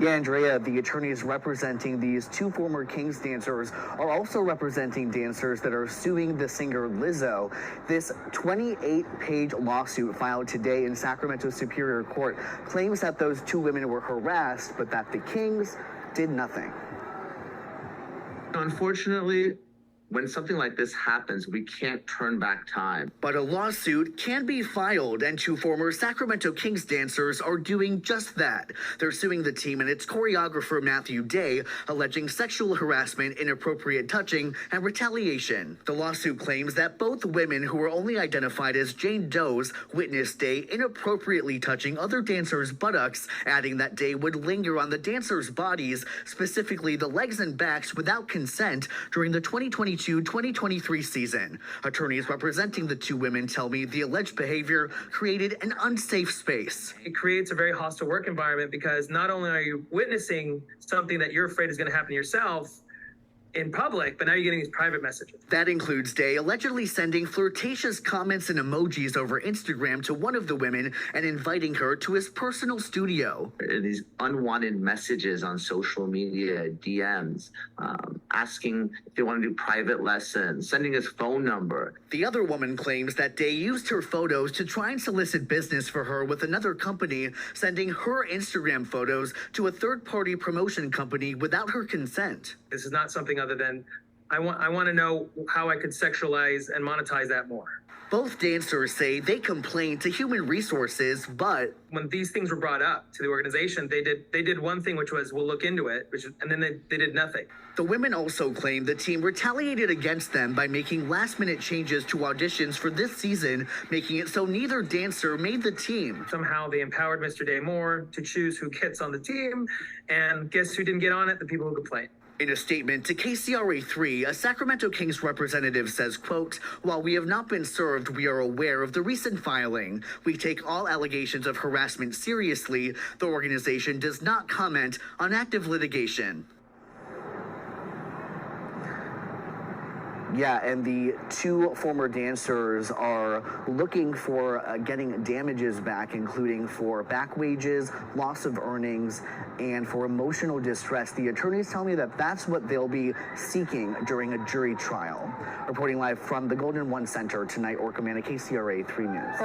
Yeah, Andrea, the attorneys representing these two former Kings dancers are also representing dancers that are suing the singer Lizzo. This 28-page lawsuit filed today in Sacramento Superior Court claims that those two women were harassed, but that the Kings did nothing. Unfortunately, when something like this happens, we can't turn back time. But a lawsuit can be filed, and two former Sacramento Kings dancers are doing just that. They're suing the team and its choreographer, Matthew Day, alleging sexual harassment, inappropriate touching, and retaliation. The lawsuit claims that both women, who were only identified as Jane Does, witnessed Day inappropriately touching other dancers' buttocks, adding that Day would linger on the dancers' bodies, specifically the legs and backs, without consent during the 2022-2023 season. Attorneys representing the two women tell me the alleged behavior created an unsafe space. It creates a very hostile work environment because not only are you witnessing something that you're afraid is going to happen to yourself in public, but now you're getting these private messages. That includes Day allegedly sending flirtatious comments and emojis over Instagram to one of the women and inviting her to his personal studio. These unwanted messages on social media, DMs, asking if they want to do private lessons, sending his phone number. The other woman claims that Day used her photos to try and solicit business for her with another company, sending her Instagram photos to a third-party promotion company without her consent. This is not something other than, I want to know how I could sexualize and monetize that more. Both dancers say they complained to human resources, but when these things were brought up to the organization, they did one thing, which was, we'll look into it, and then they did nothing. The women also claim the team retaliated against them by making last-minute changes to auditions for this season, making it so neither dancer made the team. Somehow they empowered Mr. Day more to choose who gets on the team, and guess who didn't get on it? The people who complained. In a statement to KCRA 3, a Sacramento Kings representative says, quote, "While we have not been served, we are aware of the recent filing. We take all allegations of harassment seriously. The organization does not comment on active litigation." Yeah, and the two former dancers are looking for getting damages back, including for back wages, loss of earnings, and for emotional distress. The attorneys tell me that that's what they'll be seeking during a jury trial. Reporting live from the Golden One Center tonight, Orca Mann, KCRA 3 News.